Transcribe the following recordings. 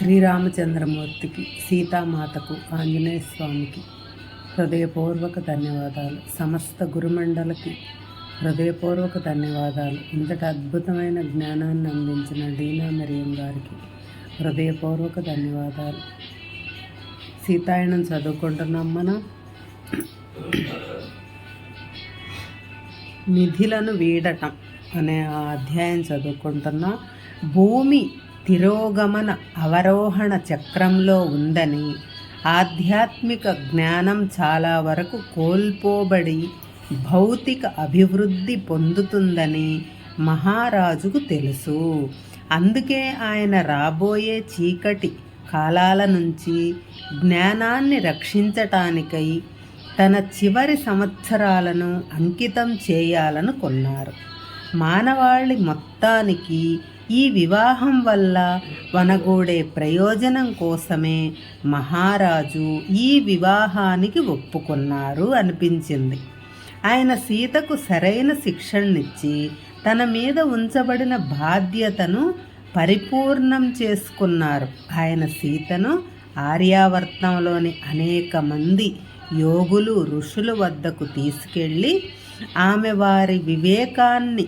శ్రీరామచంద్రమూర్తికి, సీతామాతకు, ఆంజనేయ స్వామికి హృదయపూర్వక ధన్యవాదాలు. సమస్త గురుమండలకి హృదయపూర్వక ధన్యవాదాలు. ఇంతటి అద్భుతమైన జ్ఞానాన్ని అందించిన డీనా మరియం గారికి హృదయపూర్వక ధన్యవాదాలు. సీతాయనం చదువుకుంటున్నాం మనం. నిధిలను వీడటం అనే ఆ అధ్యాయం చదువుకుంటున్నాం. భూమి తిరోగమన అవరోహణ చక్రంలో ఉందని, ఆధ్యాత్మిక జ్ఞానం చాలా వరకు కోల్పోబడి భౌతిక అభివృద్ధి పొందుతుందని మహారాజుకు తెలుసు. అందుకే ఆయన రాబోయే చీకటి కాలాల నుంచి జ్ఞానాన్ని రక్షించటానికై తన చివరి సంవత్సరాలను అంకితం చేయాలనుకున్నారు. మానవాళి మొత్తానికి ఈ వివాహం వల్ల వనగూడే ప్రయోజనం కోసమే మహారాజు ఈ వివాహానికి ఒప్పుకున్నారు అనిపించింది. ఆయన సీతకు సరైన శిక్షణనిచ్చి తన మీద ఉంచబడిన బాధ్యతను పరిపూర్ణం చేసుకున్నారు. ఆయన సీతను ఆర్యావర్తంలోని అనేక మంది యోగులు, ఋషుల వద్దకు తీసుకెళ్ళి ఆమె వారి వివేకాన్ని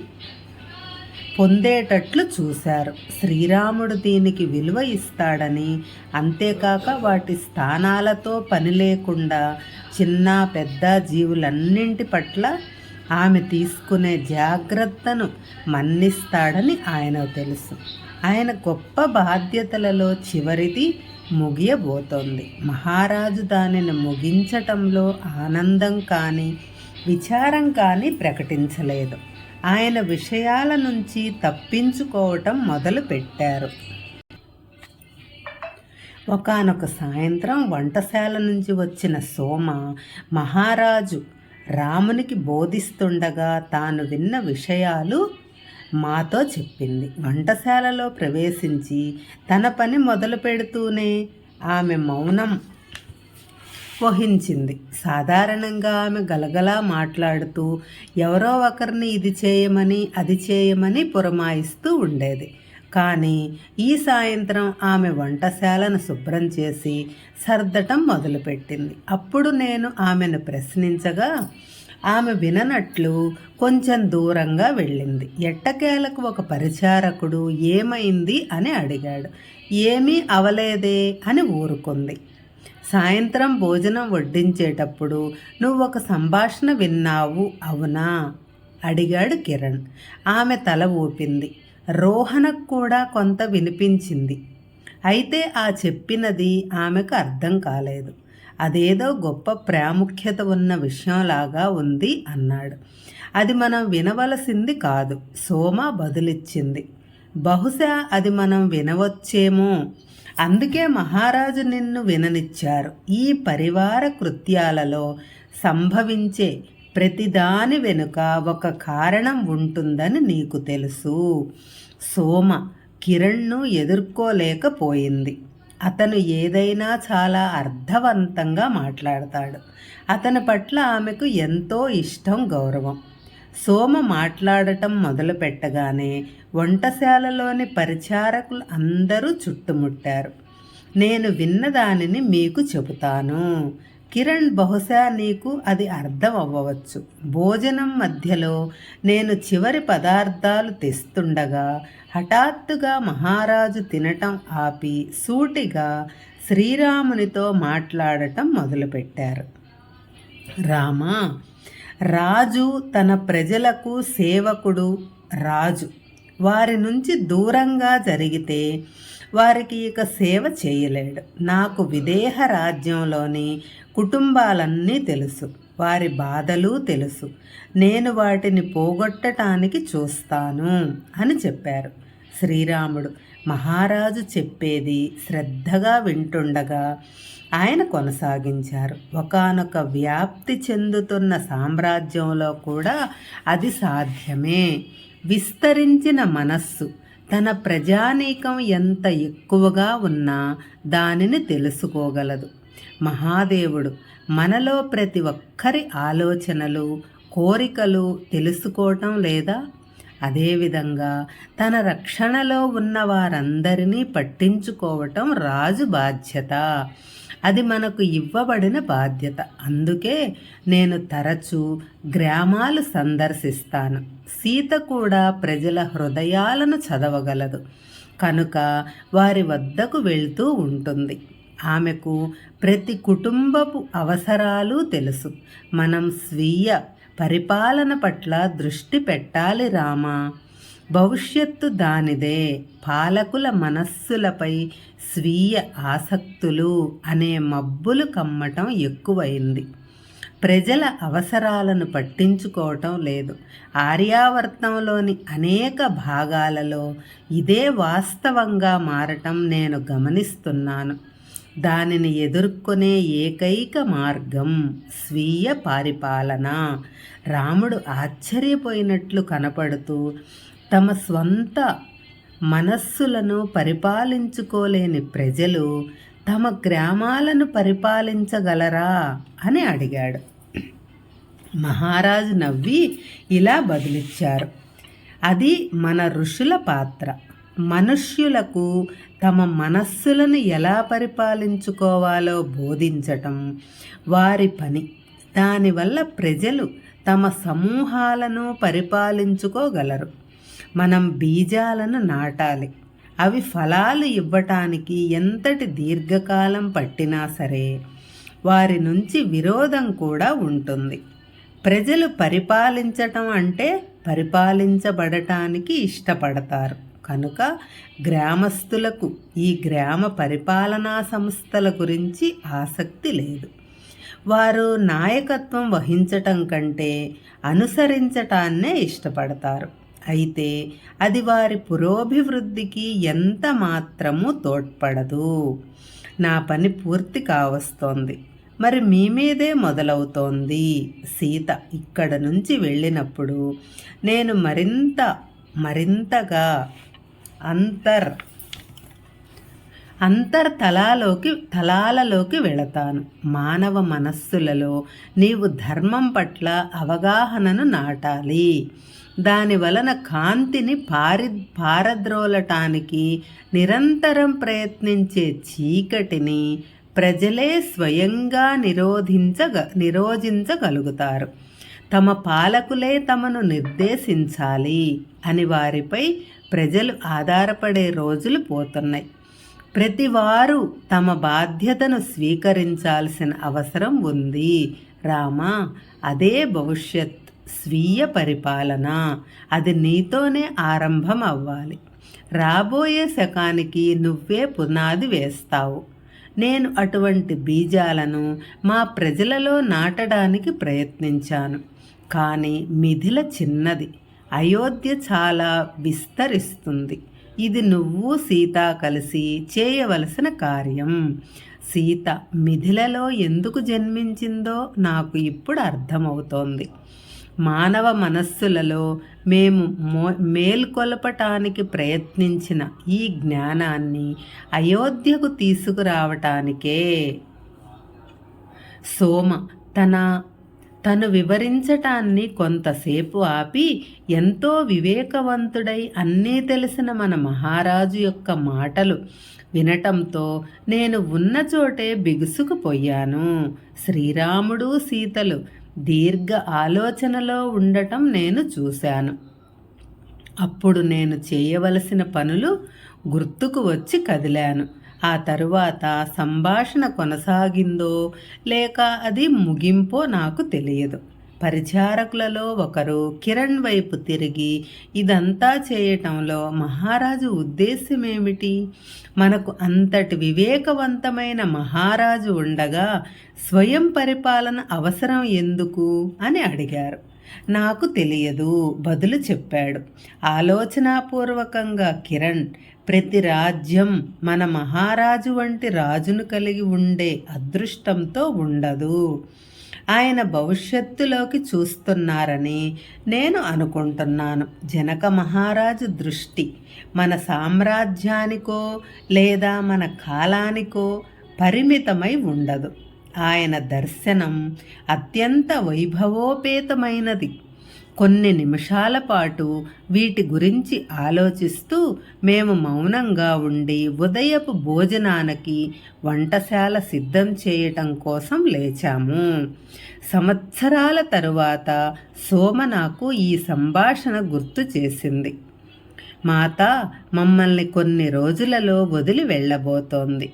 పొందేటట్లు చూశారు. శ్రీరాముడు దీనికి విలువ ఇస్తాడని, అంతేకాక వాటి స్థానాలతో పని లేకుండా చిన్న పెద్ద జీవులన్నింటి పట్ల ఆమె తీసుకునే జాగ్రత్తను మన్నిస్తాడని ఆయనకు తెలుసు. ఆయన గొప్ప బాధ్యతలలో చివరిది ముగియబోతోంది. మహారాజు దానిని ముగించటంలో ఆనందం కానీ విచారం కానీ ప్రకటించలేదు. ఆయన విషయాల నుంచి తప్పించుకోవటం మొదలుపెట్టారు. ఒకానొక సాయంత్రం వంటశాల నుంచి వచ్చిన సోమ మహారాజు రామునికి బోధిస్తుండగా తాను విన్న విషయాలు మాతో చెప్పింది. వంటశాలలో ప్రవేశించి తన పని మొదలు పెడుతూనే ఆమె మౌనం వహించింది. సాధారణంగా ఆమె గలగలా మాట్లాడుతూ ఎవరో ఒకరిని ఇది చేయమని అది చేయమని పురమాయిస్తూ ఉండేది. కానీ ఈ సాయంత్రం ఆమె వంటశాలను శుభ్రం చేసి సర్దటం మొదలుపెట్టింది. అప్పుడు నేను ఆమెను ప్రశ్నించగా ఆమె విననట్లు కొంచెం దూరంగా వెళ్ళింది. ఎట్టకేలకు ఒక పరిచారకుడు ఏమైంది అని అడిగాడు. ఏమీ అవలేదే అని ఊరుకుంది. సాయంత్రం భోజనం వడ్డించేటప్పుడు నువ్వు ఒక సంభాషణ విన్నావు అవునా అడిగాడు కిరణ్. ఆమె తల ఊపింది. రోహణకు కూడా కొంత వినిపించింది. అయితే ఆ చెప్పినది ఆమెకు అర్థం కాలేదు. అదేదో గొప్ప ప్రాముఖ్యత ఉన్న విషయంలాగా ఉంది అన్నాడు. అది మనం వినవలసింది కాదు, సోమ బదులిచ్చింది. బహుశా అది మనం వినవచ్చేమో, అందుకే మహారాజు నిన్ను విననిచ్చారు. ఈ పరివార కృత్యాలలో సంభవించే ప్రతిదాని వెనుక ఒక కారణం ఉంటుందని నీకు తెలుసు. సోమ కిరణ్ను ఎదుర్కోలేకపోయింది. అతను ఏదైనా చాలా అర్థవంతంగా మాట్లాడతాడు. అతని పట్ల ఆమెకు ఎంతో ఇష్టం, గౌరవం. సోమ మాట్లాడటం మొదలుపెట్టగానే వంటశాలలోని పరిచారకులు అందరూ చుట్టుముట్టారు. నేను విన్న దానిని మీకు చెబుతాను. కిరణ్, బహుశా నీకు అది అర్థం అవ్వవచ్చు. భోజనం మధ్యలో నేను చివరి పదార్థాలు తెస్తుండగా హఠాత్తుగా మహారాజు తినటం ఆపి సూటిగా శ్రీరామునితో మాట్లాడటం మొదలుపెట్టారు. రామా, రాజు తన ప్రజలకు సేవకుడు. రాజు వారి నుంచి దూరంగా జరిగితే వారికి ఇక సేవ చేయలేడు. నాకు విదేహ రాజ్యంలోని కుటుంబాలన్నీ తెలుసు, వారి బాధలు తెలుసు. నేను వాటిని పోగొట్టడానికి చూస్తాను అని చెప్పారు. శ్రీరాముడు మహారాజు చెప్పేది శ్రద్ధగా వింటుండగా ఆయన కొనసాగించారు. ఒకానొక వ్యాప్తి చెందుతున్న సామ్రాజ్యంలో కూడా అది సాధ్యమే. విస్తరించిన మనస్సు తన ప్రజానీకం ఎంత ఎక్కువగా ఉన్నా దానిని తెలుసుకోగలదు. మహాదేవుడు మనలో ప్రతి ఒక్కరి ఆలోచనలు, కోరికలు తెలుసుకోవటం లేదా? అదేవిధంగా తన రక్షణలో ఉన్న వారందరినీ పట్టించుకోవటం రాజు బాధ్యత. అది మనకు ఇవ్వబడిన బాధ్యత. అందుకే నేను తరచూ గ్రామాలు సందర్శిస్తాను. సీత కూడా ప్రజల హృదయాలను చదవగలదు కనుక వారి వద్దకు వెళ్తూ ఉంటుంది. ఆమెకు ప్రతి కుటుంబపు అవసరాలు తెలుసు. మనం స్వీయ పరిపాలన పట్ల దృష్టి పెట్టాలి రామా. భవిష్యత్తు దానిదే. పాలకుల మనస్సులపై స్వీయ ఆసక్తులు అనే మబ్బులు కమ్మటం ఎక్కువైంది. ప్రజల అవసరాలను పట్టించుకోవటం లేదు. ఆర్యావర్తంలోని అనేక భాగాలలో ఇదే వాస్తవంగా మారటం నేను గమనిస్తున్నాను. దానిని ఎదుర్కొనే ఏకైక మార్గం స్వీయ పరిపాలన. రాముడు ఆశ్చర్యపోయినట్లు కనపడుతూ తమ స్వంత మనస్సులను పరిపాలించుకోలేని ప్రజలు తమ గ్రామాలను పరిపాలించగలరా అని అడిగాడు. మహారాజు నవ్వి ఇలా బదులిచ్చారు, అది మన ఋషుల పాత్ర. మనుష్యులకు తమ మనస్సులను ఎలా పరిపాలించుకోవాలో బోధించటం వారి పని. దానివల్ల ప్రజలు తమ సమూహాలను పరిపాలించుకోగలరు. మనం బీజాలను నాటాలి. అవి ఫలాలు ఇవ్వటానికి ఎంతటి దీర్ఘకాలం పట్టినా సరే వారి నుంచి విరోధం కూడా ఉంటుంది. ప్రజలు పరిపాలించటం అంటే పరిపాలించబడటానికి ఇష్టపడతారు. కనుక గ్రామస్తులకు ఈ గ్రామ పరిపాలనా సంస్థల గురించి ఆసక్తి లేదు. వారు నాయకత్వం వహించటం కంటే అనుసరించటాన్నే ఇష్టపడతారు. అయితే అది వారి పురోభివృద్ధికి ఎంత మాత్రమూ తోడ్పడదు. నా పని పూర్తి కావస్తోంది, మరి మీ మీదే మొదలవుతోంది. సీత ఇక్కడ నుంచి వెళ్ళినప్పుడు నేను మరింతగా తలాలలోకి వెళతాను. మానవ మనస్సులలో నీవు ధర్మం పట్ల అవగాహనను నాటాలి. దాని వలన కాంతిని పారద్రోలటానికి నిరంతరం ప్రయత్నించే చీకటిని ప్రజలే స్వయంగా నిరోధించగలుగుతారు. తమ పాలకులే తమను నిర్దేశించాలి అని వారిపై ప్రజలు ఆధారపడే రోజులు పోతున్నాయి. ప్రతివారు తమ బాధ్యతను స్వీకరించాల్సిన అవసరం ఉంది రామా. అదే భవిష్యత్ స్వీయ పరిపాలన. అది నీతోనే ఆరంభం అవ్వాలి. రాబోయే శకానికి నువ్వే పునాది వేస్తావు. నేను అటువంటి బీజాలను మా ప్రజలలో నాటడానికి ప్రయత్నించాను. కానీ మిథిల చిన్నది, అయోధ్య చాలా విస్తరిస్తుంది. ఇది నువ్వు సీత కలిసి చేయవలసిన కార్యం. సీత మిథిలలో ఎందుకు జన్మించిందో నాకు ఇప్పుడు అర్థమవుతోంది. మానవ మనస్సులలో మేము మేల్కొల్పటానికి ప్రయత్నించిన ఈ జ్ఞానాన్ని అయోధ్యకు తీసుకురావటానికే. సోమ తను వివరించటాన్ని కొంతసేపు ఆపి, ఎంతో వివేకవంతుడై అన్నీ తెలిసిన మన మహారాజు యొక్క మాటలు వినటంతో నేను ఉన్న చోటే బిగుసుకుపోయాను. శ్రీరాముడు సీతలు దీర్ఘ ఆలోచనలో ఉండటం నేను చూశాను. అప్పుడు నేను చేయవలసిన పనులు గుర్తుకు వచ్చి కదిలాను. ఆ తరువాత సంభాషణ కొనసాగిందో లేక అది ముగింపో నాకు తెలియదు. పరిచారకులలో ఒకరు కిరణ్ వైపు తిరిగి, ఇదంతా చేయటంలో మహారాజు ఉద్దేశ్యమేమిటి? మనకు అంతటి వివేకవంతమైన మహారాజు ఉండగా స్వయం పరిపాలన అవసరం ఎందుకు అని అడిగారు. నాకు తెలియదు బదులు చెప్పాడు. ఆలోచనాపూర్వకంగా కిరణ్, ప్రతి రాజ్యం మన మహారాజు వంటి రాజును కలిగి ఉండే అదృష్టంతో ఉండదు. ఆయన భవిష్యత్తులోకి చూస్తున్నారని నేను అనుకుంటున్నాను. జనక మహారాజు దృష్టి మన సామ్రాజ్యానికో లేదా మన కాలానికో పరిమితమై ఉండదు. ఆయన దర్శనం అత్యంత వైభవోపేతమైనది. కొన్ని నిమిషాల పాటు వీటి గురించి ఆలోచిస్తూ మేము మౌనంగా ఉండి ఉదయపు భోజనానికి వంటశాల సిద్ధం చేయటం కోసం లేచాము. సంవత్సరాల తరువాత సోమ నాకు ఈ సంభాషణ గుర్తు చేసింది. మాత మమ్మల్ని కొన్ని రోజులలో వదిలి వెళ్ళబోతోంది.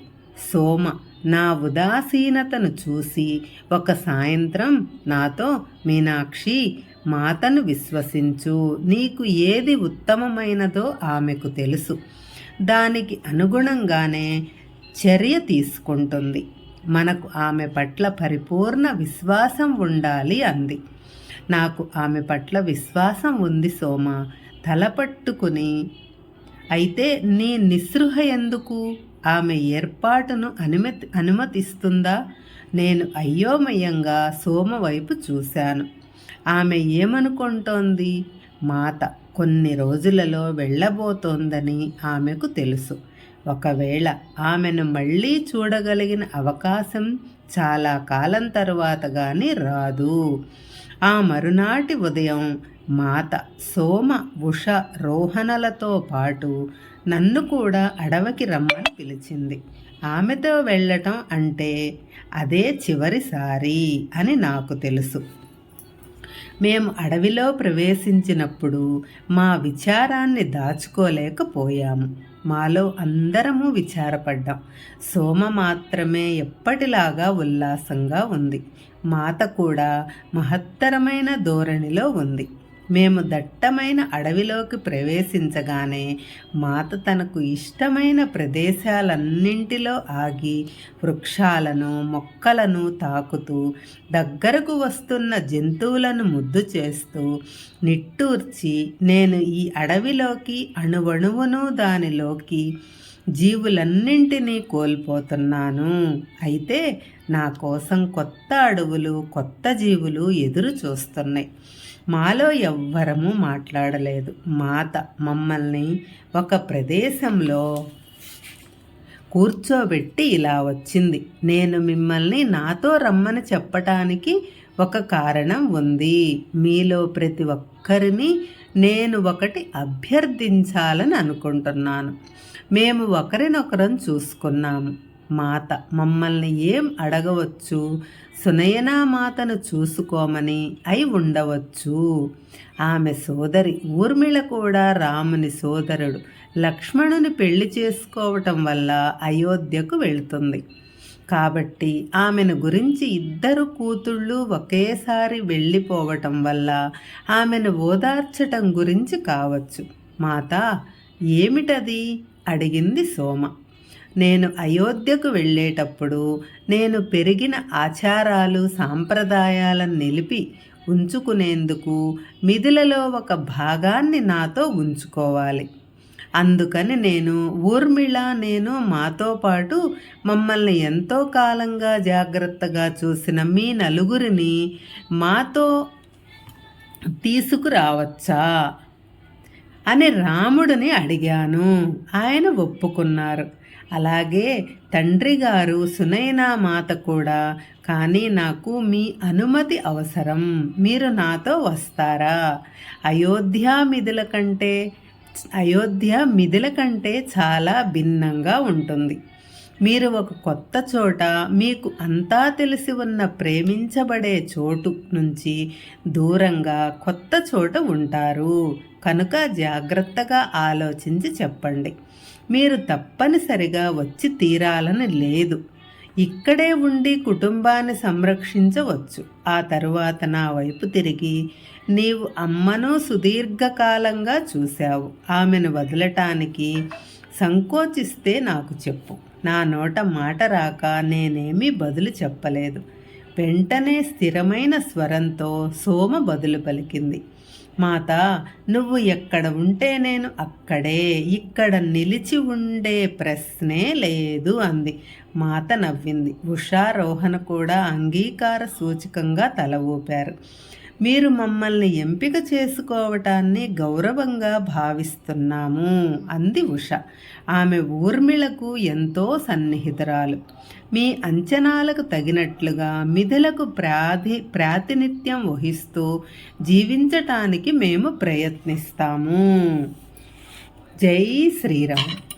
సోమ నా ఉదాసీనతను చూసి ఒక సాయంత్రం నాతో, మీనాక్షి, మాతను విశ్వసించు, నీకు ఏది ఉత్తమమైనదో ఆమెకు తెలుసు, దానికి అనుగుణంగానే చర్య తీసుకుంటుంది, మనకు ఆమె పట్ల పరిపూర్ణ విశ్వాసం ఉండాలి అంది. నాకు ఆమె పట్ల విశ్వాసం ఉంది సోమ. తలపట్టుకుని, అయితే నీ నిస్పృహ ఎందుకు? ఆమె ఏర్పాటును అనుమతిస్తుందా? నేను అయోమయంగా సోమ వైపు చూశాను. ఆమె ఏమనుకుంటోంది? మాత కొన్ని రోజులలో వెళ్ళబోతోందని ఆమెకు తెలుసు. ఒకవేళ ఆమెను మళ్ళీ చూడగలిగిన అవకాశం చాలా కాలం తరువాత కానీ రాదు. ఆ మరునాటి ఉదయం మాత సోమ, ఉష, రోహణలతో పాటు నన్ను కూడా అడవికి రమ్మని పిలిచింది. ఆమెతో వెళ్ళటం అంటే అదే చివరిసారి అని నాకు తెలుసు. మేము అడవిలో ప్రవేశించినప్పుడు మా విచారాన్ని దాచుకోలేకపోయాము. మాలో అందరము విచారపడ్డాం. సోమ మాత్రమే ఎప్పటిలాగా ఉల్లాసంగా ఉంది. మాత కూడా మహత్తరమైన ధోరణిలో ఉంది. మేము దట్టమైన అడవిలోకి ప్రవేశించగానే మాత తనకు ఇష్టమైన ప్రదేశాలన్నింటిలో ఆగి వృక్షాలను, మొక్కలను తాకుతూ, దగ్గరకు వస్తున్న జంతువులను ముద్దు చేస్తూ నిట్టూర్చి, నేను ఈ అడవిలోకి అణువణువును దానిలోకి జీవులన్నింటినీ కోల్పోతున్నాను. అయితే నా కోసం కొత్త అడవులు, కొత్త జీవులు ఎదురు చూస్తున్నాయి. మాలో ఎవ్వరము మాట్లాడలేదు. మాత మమ్మల్ని ఒక ప్రదేశంలో కూర్చోబెట్టి ఇలా వచ్చింది. నేను మిమ్మల్ని నాతో రమ్మని చెప్పటానికి ఒక కారణం ఉంది. మీలో ప్రతి ఒక్కరిని నేను ఒకటి అభ్యర్థించాలని అనుకుంటున్నాను. మేము ఒకరినొకరం చూసుకున్నాము. మాత మమ్మల్ని ఏం అడగవచ్చు? సునయనా మాతను చూసుకోమని అయి ఉండవచ్చు. ఆమె సోదరి ఊర్మిళ కూడా రాముని సోదరుడు లక్ష్మణుని పెళ్లి చేసుకోవటం వల్ల అయోధ్యకు వెళుతుంది. కాబట్టి ఆమెను గురించి ఇద్దరు కూతుళ్ళు ఒకేసారి వెళ్ళిపోవటం వల్ల ఆమెను ఓదార్చటం గురించి కావచ్చు. మాత ఏమిటది? అడిగింది సోమ. నేను అయోధ్యకు వెళ్ళేటప్పుడు నేను పెరిగిన ఆచారాలు, సాంప్రదాయాలను నిలిపి ఉంచుకునేందుకు మిథులలో ఒక భాగాన్ని నాతో ఉంచుకోవాలి. అందుకని నేను మాతో పాటు మమ్మల్ని ఎంతో కాలంగా జాగ్రత్తగా చూసిన మీ నలుగురిని మాతో తీసుకురావచ్చా అని రాముడిని అడిగాను. ఆయన ఒప్పుకున్నారు. అలాగే తండ్రి గారు, సునయనా మాత కూడా. కానీ నాకు మీ అనుమతి అవసరం. మీరు నాతో వస్తారా? అయోధ్య మిథుల కంటే చాలా భిన్నంగా ఉంటుంది. మీరు ఒక కొత్త చోట, మీకు అంతా తెలిసి ఉన్న ప్రేమించబడే చోటు నుంచి దూరంగా కొత్త చోట ఉంటారు. కనుక జాగ్రత్తగా ఆలోచించి చెప్పండి. మీరు తప్పనిసరిగా వచ్చి తీరాలని లేదు. ఇక్కడే ఉండి కుటుంబాన్ని సంరక్షించవచ్చు. ఆ తరువాత నా వైపు తిరిగి, నీవు అమ్మను సుదీర్ఘకాలంగా చూశావు. ఆమెను వదలటానికి సంకోచిస్తే నాకు చెప్పు. నా నోట మాట రాక నేనేమీ బదులు చెప్పలేదు. వెంటనే స్థిరమైన స్వరంతో సోమ బదులు పలికింది. మాత, నువ్వు ఎక్కడ ఉంటే నేను అక్కడే. ఇక్కడ నిలిచి ఉండే ప్రశ్నే లేదు అంది. మాత నవ్వింది. ఉషా, రోహణ కూడా అంగీకార సూచకంగా తల ఊపారు. మీరు మమ్మల్ని ఎంపిక చేసుకోవటాన్ని గౌరవంగా భావిస్తున్నాము అంది ఉష. ఆమె ఊర్మిళకు ఎంతో సన్నిహితురాలు. మీ అంచనాలకు తగినట్లుగా మిథులకు ప్రాతినిధ్యం వహిస్తూ జీవించటానికి మేము ప్రయత్నిస్తాము. జై శ్రీరామ్.